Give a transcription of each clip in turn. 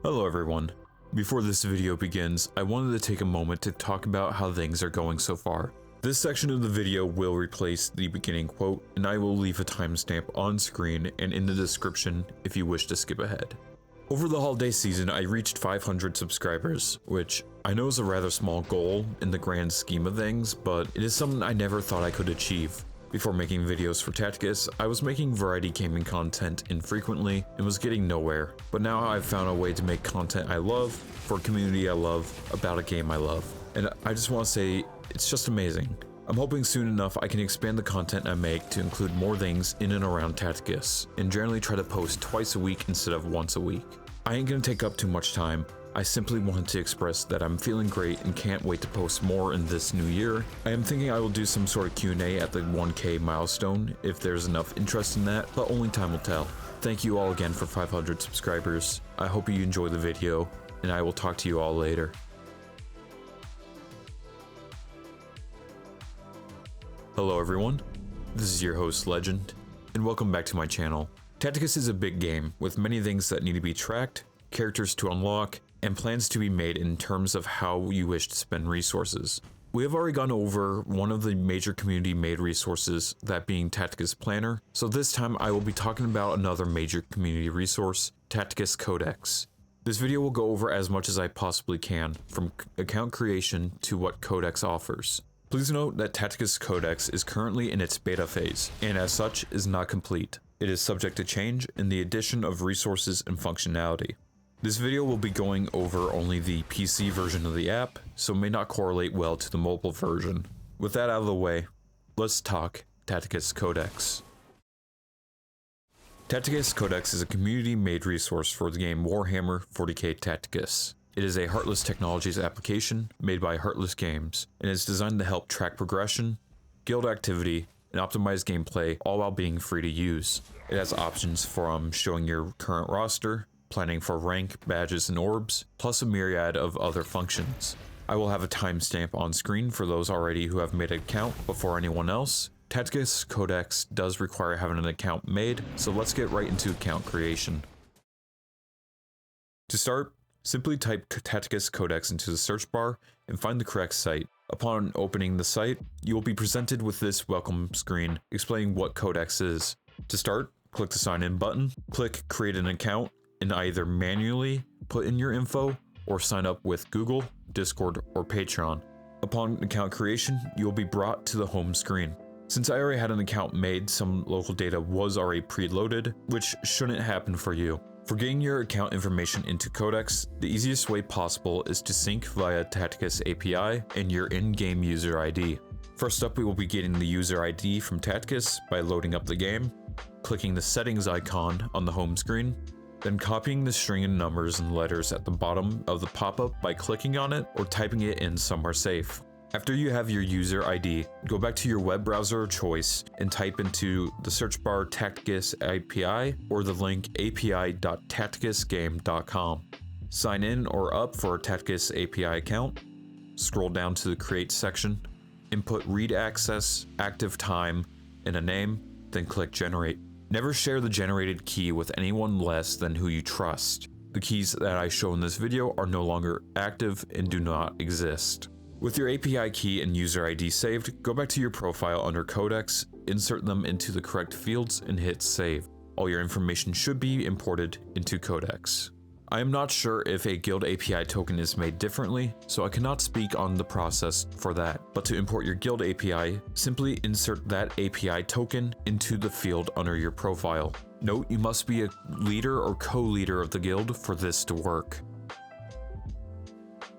Hello everyone. Before this video begins, I wanted to take a moment to talk about how things are going so far. This section of the video will replace the beginning quote, and I will leave a timestamp on screen and in the description if you wish to skip ahead. Over the holiday season, I reached 500 subscribers, which I know is a rather small goal in the grand scheme of things, but it is something I never thought I could achieve. Before making videos for Tacticus, I was making variety gaming content infrequently and was getting nowhere, but now I've found a way to make content I love, for a community I love, about a game I love. And I just want to say, it's just amazing. I'm hoping soon enough I can expand the content I make to include more things in and around Tacticus, and generally try to post twice a week instead of once a week. I ain't gonna take up too much time. I simply wanted to express that I'm feeling great and can't wait to post more in this new year. I am thinking I will do some sort of Q&A at the 1K milestone if there's enough interest in that, but only time will tell. Thank you all again for 500 subscribers. I hope you enjoy the video, and I will talk to you all later. Hello everyone, this is your host Legend, and welcome back to my channel. Tacticus is a big game with many things that need to be tracked, characters to unlock, and plans to be made in terms of how you wish to spend resources. We have already gone over one of the major community made resources, that being Tacticus Planner, so this time I will be talking about another major community resource, Tacticus Codex. This video will go over as much as I possibly can, from account creation to what Codex offers. Please note that Tacticus Codex is currently in its beta phase, and as such is not complete. It is subject to change in the addition of resources and functionality. This video will be going over only the PC version of the app, so may not correlate well to the mobile version. With that out of the way, let's talk Tacticus Codex. Tacticus Codex is a community-made resource for the game Warhammer 40K Tacticus. It is a Heartless Technologies application made by Heartless Games, and is designed to help track progression, guild activity, and optimize gameplay, all while being free to use. It has options from showing your current roster, planning for rank, badges, and orbs, plus a myriad of other functions. I will have a timestamp on screen for those already who have made an account before anyone else. Tacticus Codex does require having an account made, so let's get right into account creation. To start, simply type Tacticus Codex into the search bar and find the correct site. Upon opening the site, you will be presented with this welcome screen explaining what Codex is. To start, click the sign in button, click create an account, and either manually put in your info or sign up with Google, Discord, or Patreon. Upon account creation, you will be brought to the home screen. Since I already had an account made, some local data was already preloaded, which shouldn't happen for you. For getting your account information into Codex, the easiest way possible is to sync via Tacticus API and your in-game user ID. First up, we will be getting the user ID from Tacticus by loading up the game, clicking the settings icon on the home screen, then copying the string of numbers and letters at the bottom of the pop-up by clicking on it or typing it in somewhere safe. After you have your user ID, go back to your web browser of choice and type into the search bar Tacticus API or the link api.tacticusgame.com. Sign in or up for a Tacticus API account, scroll down to the create section, input read access, active time, and a name, then click generate. Never share the generated key with anyone less than who you trust. The keys that I show in this video are no longer active and do not exist. With your API key and user ID saved, go back to your profile under Codex, insert them into the correct fields, and hit save. All your information should be imported into Codex. I am not sure if a guild API token is made differently, so I cannot speak on the process for that, but to import your guild API, simply insert that API token into the field under your profile. Note, you must be a leader or co-leader of the guild for this to work.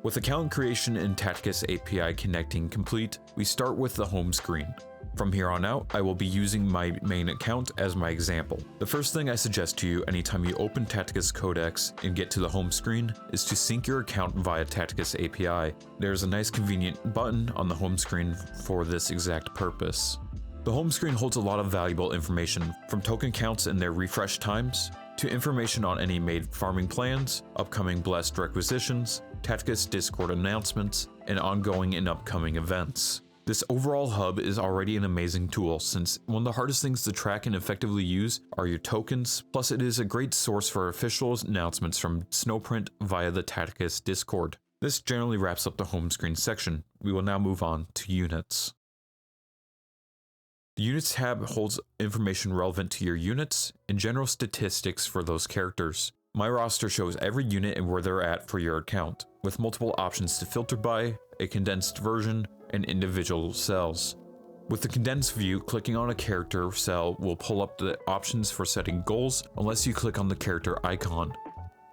With account creation and Tacticus API connecting complete, we start with the home screen. From here on out, I will be using my main account as my example. The first thing I suggest to you anytime you open Tacticus Codex and get to the home screen is to sync your account via Tacticus API. There's a nice convenient button on the home screen for this exact purpose. The home screen holds a lot of valuable information, from token counts and their refresh times, to information on any made farming plans, upcoming blessed requisitions, Tacticus Discord announcements, and ongoing and upcoming events. This overall hub is already an amazing tool, since one of the hardest things to track and effectively use are your tokens, plus it is a great source for official announcements from Snowprint via the Tacticus Discord. This generally wraps up the home screen section. We will now move on to units. The Units tab holds information relevant to your units and general statistics for those characters. My roster shows every unit and where they're at for your account, with multiple options to filter by, a condensed version, and individual cells. With the condensed view, clicking on a character cell will pull up the options for setting goals unless you click on the character icon.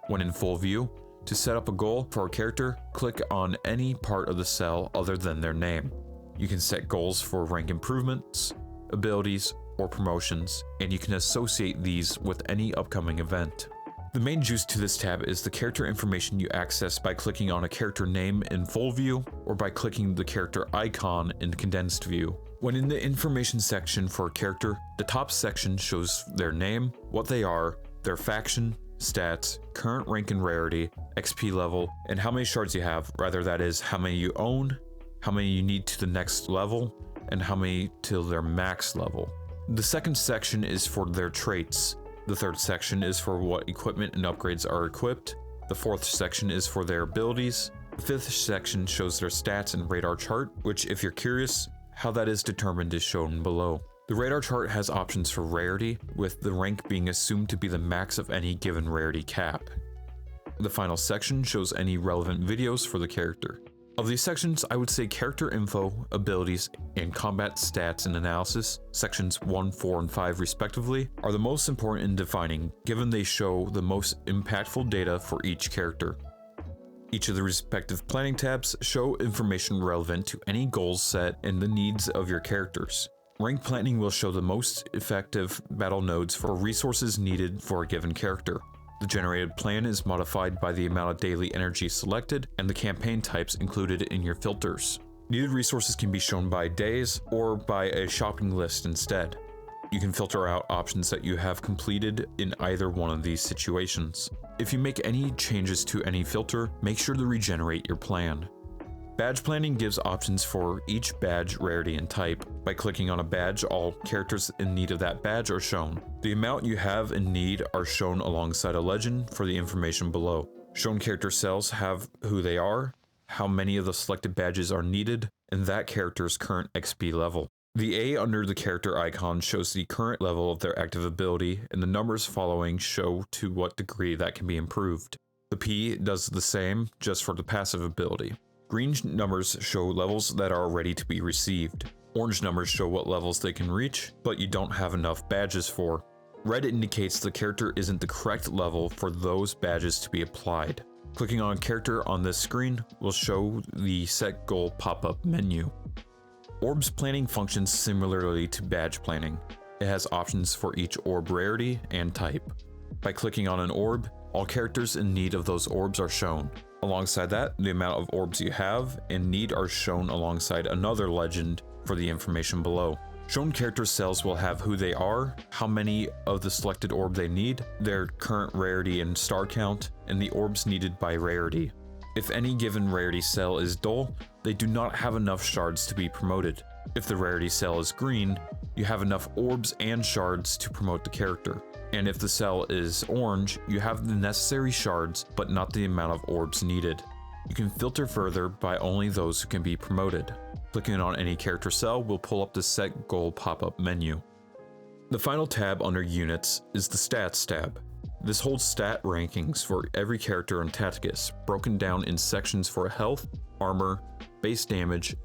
When in full view, to set up a goal for a character, click on any part of the cell other than their name. You can set goals for rank improvements, abilities, or promotions, and you can associate these with any upcoming event. The main juice to this tab is the character information you access by clicking on a character name in full view or by clicking the character icon in condensed view. When in the information section for a character, the top section shows their name, what they are, their faction, stats, current rank and rarity, XP level, and how many shards you have, rather that is how many you own, how many you need to the next level, and how many to their max level. The second section is for their traits. The third section is for what equipment and upgrades are equipped. The fourth section is for their abilities. The fifth section shows their stats and radar chart, which, if you're curious, how that is determined is shown below. The radar chart has options for rarity, with the rank being assumed to be the max of any given rarity cap. The final section shows any relevant videos for the character. Of these sections, I would say character info, abilities, and combat stats and analysis, sections 1, 4, and 5 respectively, are the most important in defining, given they show the most impactful data for each character. Each of the respective planning tabs show information relevant to any goals set and the needs of your characters. Rank planning will show the most effective battle nodes for resources needed for a given character. The generated plan is modified by the amount of daily energy selected and the campaign types included in your filters. Needed resources can be shown by days or by a shopping list instead. You can filter out options that you have completed in either one of these situations. If you make any changes to any filter, make sure to regenerate your plan. Badge planning gives options for each badge, rarity, and type. By clicking on a badge, all characters in need of that badge are shown. The amount you have in need are shown alongside a legend for the information below. Shown character cells have who they are, how many of the selected badges are needed, and that character's current XP level. The A under the character icon shows the current level of their active ability, and the numbers following show to what degree that can be improved. The P does the same, just for the passive ability. Green numbers show levels that are ready to be received. Orange numbers show what levels they can reach, but you don't have enough badges for. Red indicates the character isn't the correct level for those badges to be applied. Clicking on a character on this screen will show the set goal pop-up menu. Orbs planning functions similarly to badge planning. It has options for each orb rarity and type. By clicking on an orb, all characters in need of those orbs are shown. Alongside that, the amount of orbs you have and need are shown alongside another legend for the information below. Shown character cells will have who they are, how many of the selected orb they need, their current rarity and star count, and the orbs needed by rarity. If any given rarity cell is dull, they do not have enough shards to be promoted. If the rarity cell is green, you have enough orbs and shards to promote the character. And if the cell is orange, you have the necessary shards, but not the amount of orbs needed. You can filter further by only those who can be promoted. Clicking on any character cell will pull up the set goal pop-up menu. The final tab under units is the stats tab. This holds stat rankings for every character in Tacticus, broken down in sections for health, armor, base damage,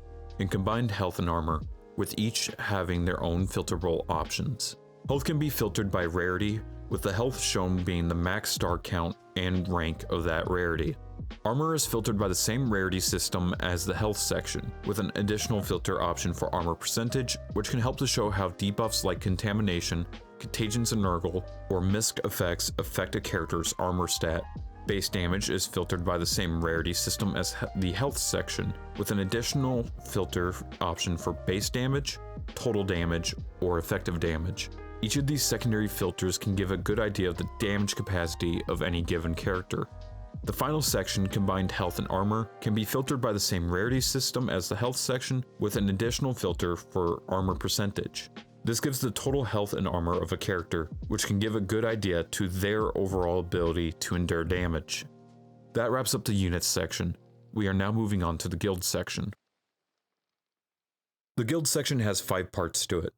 and combined health and armor, with each having their own filterable options. Health can be filtered by rarity, with the health shown being the max star count and rank of that rarity. Armor is filtered by the same rarity system as the health section, with an additional filter option for armor percentage, which can help to show how debuffs like contamination, contagions and nurgle, or misc effects affect a character's armor stat. Base damage is filtered by the same rarity system as the health section, with an additional filter option for base damage, total damage, or effective damage. Each of these secondary filters can give a good idea of the damage capacity of any given character. The final section, Combined Health and Armor, can be filtered by the same rarity system as the health section with an additional filter for armor percentage. This gives the total health and armor of a character, which can give a good idea to their overall ability to endure damage. That wraps up the units section. We are now moving on to the guild section. The guild section has 5 parts to it: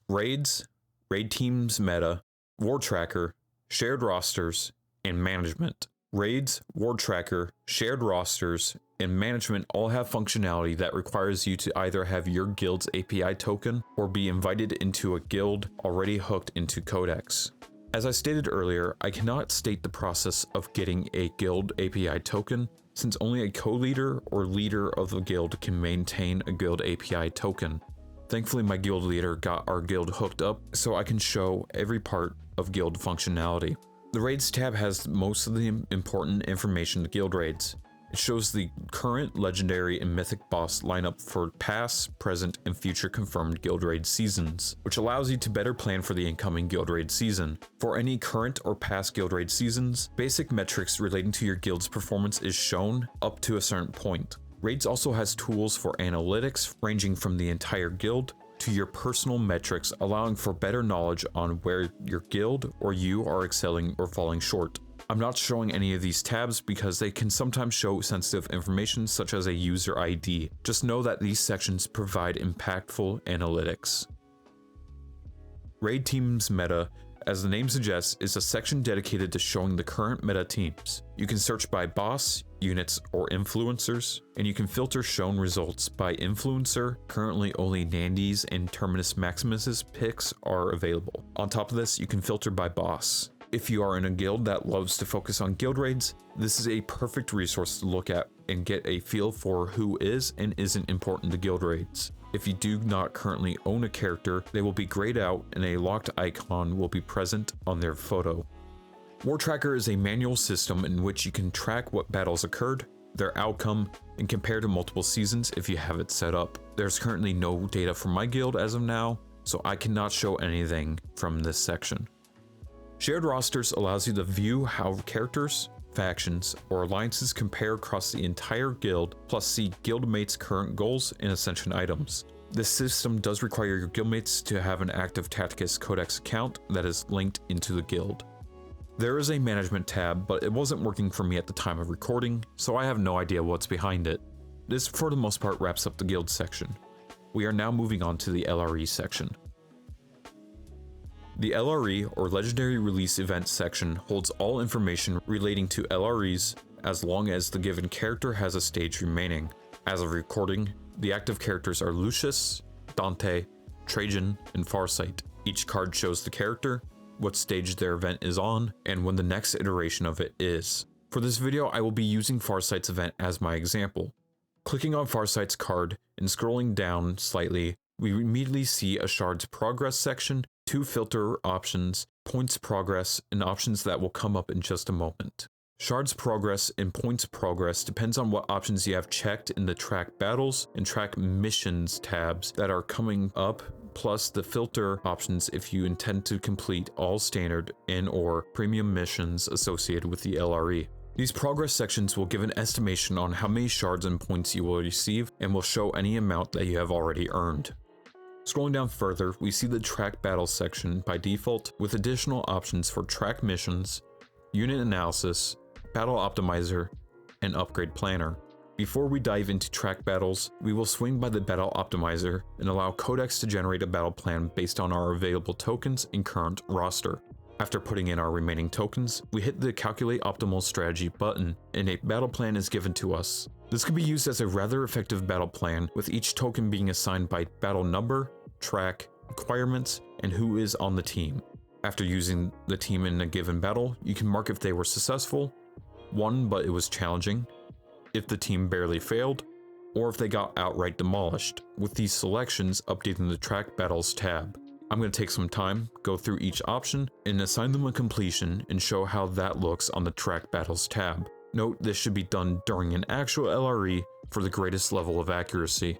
raids, raid teams meta, war tracker, shared rosters, and management. Raids, war tracker, shared rosters, and management all have functionality that requires you to either have your guild's API token or be invited into a guild already hooked into Codex. As I stated earlier, I cannot state the process of getting a guild API token, since only a co-leader or leader of the guild can maintain a guild API token. Thankfully, my guild leader got our guild hooked up so I can show every part of guild functionality. The raids tab has most of the important information to guild raids. It shows the current legendary and mythic boss lineup for past, present, and future confirmed guild raid seasons, which allows you to better plan for the incoming guild raid season. For any current or past guild raid seasons, basic metrics relating to your guild's performance is shown up to a certain point. Raids also has tools for analytics ranging from the entire guild to your personal metrics, allowing for better knowledge on where your guild or you are excelling or falling short. I'm not showing any of these tabs because they can sometimes show sensitive information such as a user ID. Just know that these sections provide impactful analytics. Raid Teams Meta, as the name suggests, is a section dedicated to showing the current meta teams. You can search by boss, units, or influencers, and you can filter shown results by influencer. Currently only Nandy's and Terminus Maximus's picks are available. On top of this, you can filter by boss. If you are in a guild that loves to focus on guild raids, this is a perfect resource to look at and get a feel for who is and isn't important to guild raids. If you do not currently own a character, they will be grayed out and a locked icon will be present on their photo. War Tracker is a manual system in which you can track what battles occurred, their outcome, and compare to multiple seasons if you have it set up. There's currently no data from my guild as of now, so I cannot show anything from this section. Shared Rosters allows you to view how characters, factions, or alliances compare across the entire guild, plus see guildmates' current goals and ascension items. This system does require your guildmates to have an active Tacticus Codex account that is linked into the guild. There is a management tab, but it wasn't working for me at the time of recording, so I have no idea what's behind it. This for the most part wraps up the guild section. We are now moving on to the LRE section. The LRE, or Legendary Release Event section, holds all information relating to LREs as long as the given character has a stage remaining. As of recording, the active characters are Lucius, Dante, Trajan, and Farsight. Each card shows the character, what stage their event is on, and when the next iteration of it is. For this video, I will be using Farsight's event as my example. Clicking on Farsight's card and scrolling down slightly, we immediately see a Shard's Progress section, 2 filter options, Points Progress, and options that will come up in just a moment. Shard's Progress and Points Progress depends on what options you have checked in the Track Battles and Track Missions tabs that are coming up, plus the filter options if you intend to complete all standard and/or premium missions associated with the LRE. These progress sections will give an estimation on how many shards and points you will receive and will show any amount that you have already earned. Scrolling down further, we see the Track Battles section by default with additional options for Track Missions, Unit Analysis, Battle Optimizer, and Upgrade Planner. Before we dive into Track Battles, we will swing by the Battle Optimizer and allow Codex to generate a battle plan based on our available tokens and current roster. After putting in our remaining tokens, we hit the Calculate Optimal Strategy button and a battle plan is given to us. This can be used as a rather effective battle plan, with each token being assigned by battle number, track, requirements, and who is on the team. After using the team in a given battle, you can mark if they were successful, won but it was challenging, if the team barely failed, or if they got outright demolished, with these selections updating the Track Battles tab. I'm going to take some time, go through each option, and assign them a completion and show how that looks on the Track Battles tab. Note this should be done during an actual LRE for the greatest level of accuracy.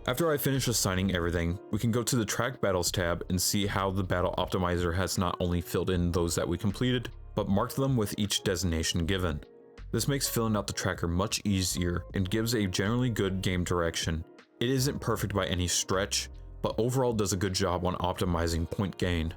After I finish assigning everything, we can go to the Track Battles tab and see how the Battle Optimizer has not only filled in those that we completed, but marked them with each designation given. This makes filling out the tracker much easier and gives a generally good game direction. It isn't perfect by any stretch, but overall does a good job on optimizing point gain.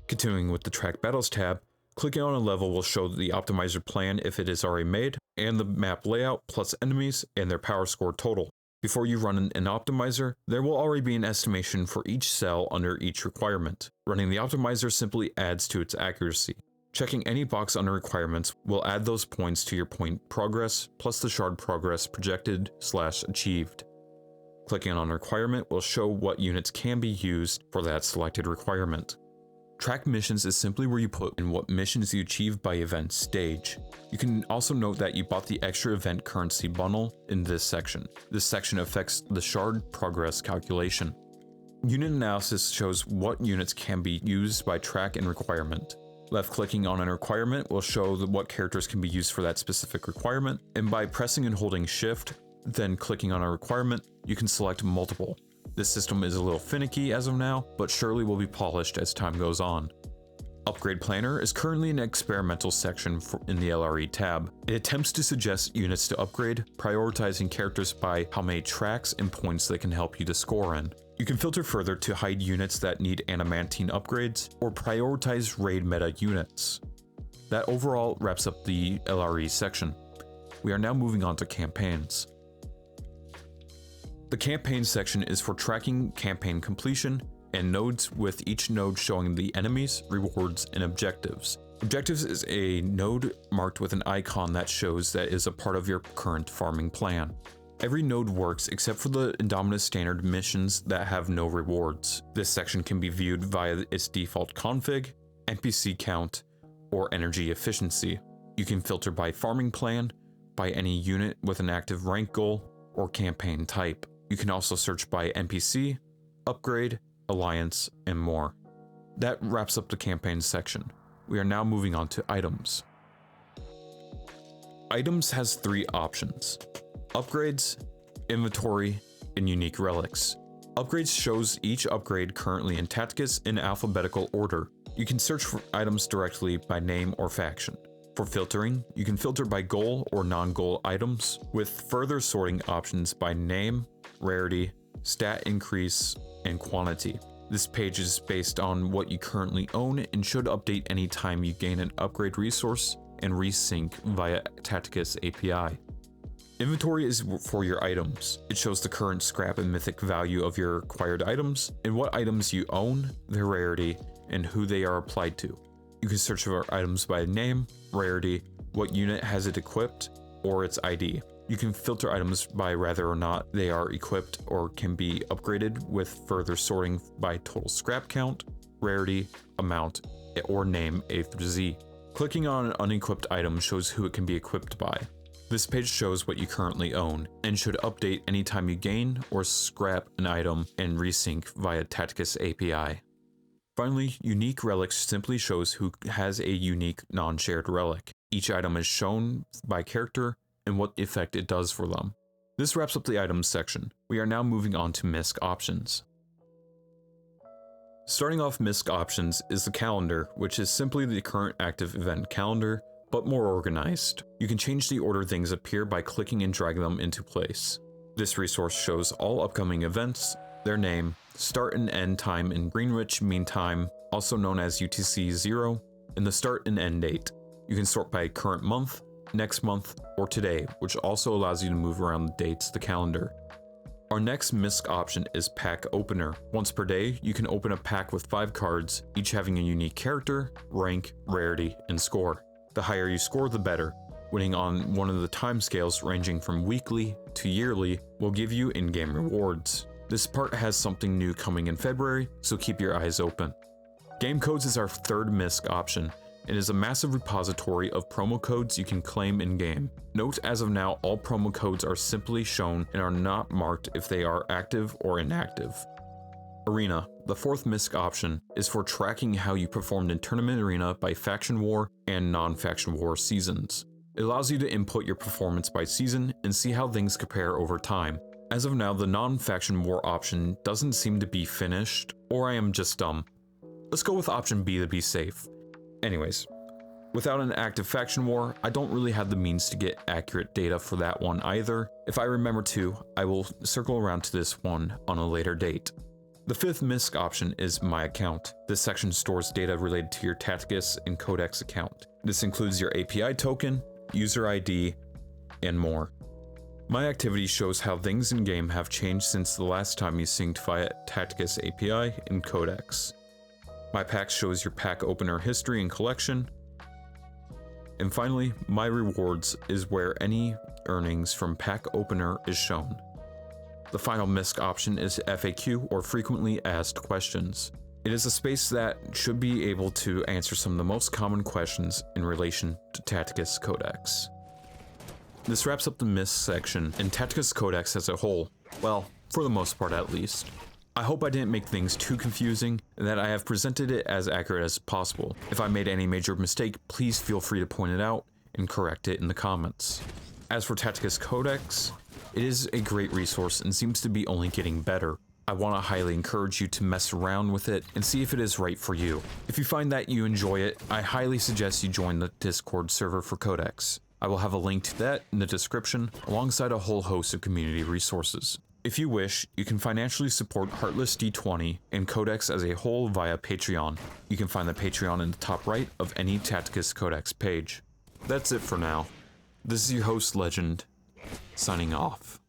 Continuing with the Track Battles tab, clicking on a level will show the optimizer plan if it is already made, and the map layout plus enemies and their power score total. Before you run an optimizer, there will already be an estimation for each cell under each requirement. Running the optimizer simply adds to its accuracy. Checking any box under requirements will add those points to your point progress, plus the shard progress projected/achieved. Clicking on requirement will show what units can be used for that selected requirement. Track missions is simply where you put in what missions you achieve by event stage. You can also note that you bought the extra event currency bundle in this section. This section affects the shard progress calculation. Unit analysis shows what units can be used by track and requirement. Left clicking on a requirement will show what characters can be used for that specific requirement, and by pressing and holding shift, then clicking on a requirement, you can select multiple. This system is a little finicky as of now, but surely will be polished as time goes on. Upgrade Planner is currently an experimental section in the LRE tab. It attempts to suggest units to upgrade, prioritizing characters by how many tracks and points they can help you to score in. You can filter further to hide units that need adamantine upgrades, or prioritize raid meta units. That overall wraps up the LRE section. We are now moving on to campaigns. The campaign section is for tracking campaign completion and nodes, with each node showing the enemies, rewards, and objectives. Objectives is a node marked with an icon that shows that is a part of your current farming plan. Every node works except for the Indominus standard missions that have no rewards. This section can be viewed via its default config, NPC count, or energy efficiency. You can filter by farming plan, by any unit with an active rank goal, or campaign type. You can also search by NPC, upgrade, alliance, and more. That wraps up the campaign section. We are now moving on to items. Items has 3 options: upgrades, inventory, and unique relics. Upgrades shows each upgrade currently in Tacticus in alphabetical order. You can search for items directly by name or faction. For filtering, you can filter by goal or non-goal items, with further sorting options by name, rarity, stat increase, and quantity. This page is based on what you currently own and should update anytime you gain an upgrade resource and resync via Tacticus API. Inventory is for your items. It shows the current scrap and mythic value of your acquired items, and what items you own, their rarity, and who they are applied to. You can search for items by name, rarity, what unit has it equipped, or its ID. You can filter items by whether or not they are equipped or can be upgraded, with further sorting by total scrap count, rarity, amount, or name A through Z. Clicking on an unequipped item shows who it can be equipped by. This page shows what you currently own, and should update anytime you gain or scrap an item and resync via Tacticus API. Finally, unique relics simply shows who has a unique non-shared relic. Each item is shown by character and what effect it does for them. This wraps up the items section. We are now moving on to Misc Options. Starting off Misc Options is the calendar, which is simply the current active event calendar, but more organized. You can change the order things appear by clicking and dragging them into place. This resource shows all upcoming events, their name, start and end time in Greenwich Mean Time, also known as UTC 0, and the start and end date. You can sort by current month, next month, or today, which also allows you to move around the dates of the calendar. Our next Misc option is Pack Opener. Once per day, you can open a pack with 5 cards, each having a unique character, rank, rarity, and score. The higher you score, the better. Winning on one of the timescales ranging from weekly to yearly will give you in-game rewards. This part has something new coming in February, so keep your eyes open. Game codes is our third Misc option. It is a massive repository of promo codes you can claim in-game. Note, as of now, all promo codes are simply shown and are not marked if they are active or inactive. Arena, the fourth Misc option, is for tracking how you performed in Tournament Arena by Faction War and non-Faction War seasons. It allows you to input your performance by season and see how things compare over time. As of now, the non-faction war option doesn't seem to be finished, or I am just dumb. Let's go with option B to be safe. Anyways, without an active faction war, I don't really have the means to get accurate data for that one either. If I remember to, I will circle around to this one on a later date. The fifth Misc option is My Account. This section stores data related to your Tacticus and Codex account. This includes your API token, user ID, and more. My activity shows how things in-game have changed since the last time you synced via Tacticus API and Codex. My pack shows your pack opener history and collection. And finally, My Rewards is where any earnings from pack opener is shown. The final Misc option is FAQ, or Frequently Asked Questions. It is a space that should be able to answer some of the most common questions in relation to Tacticus Codex. This wraps up the Misc section and Tacticus Codex as a whole, well, for the most part at least. I hope I didn't make things too confusing and that I have presented it as accurate as possible. If I made any major mistake, please feel free to point it out and correct it in the comments. As for Tacticus Codex, it is a great resource and seems to be only getting better. I want to highly encourage you to mess around with it and see if it is right for you. If you find that you enjoy it, I highly suggest you join the Discord server for Codex. I will have a link to that in the description, alongside a whole host of community resources. If you wish, you can financially support Heartless D20 and Codex as a whole via Patreon. You can find the Patreon in the top right of any Tacticus Codex page. That's it for now. This is your host, Legend, signing off.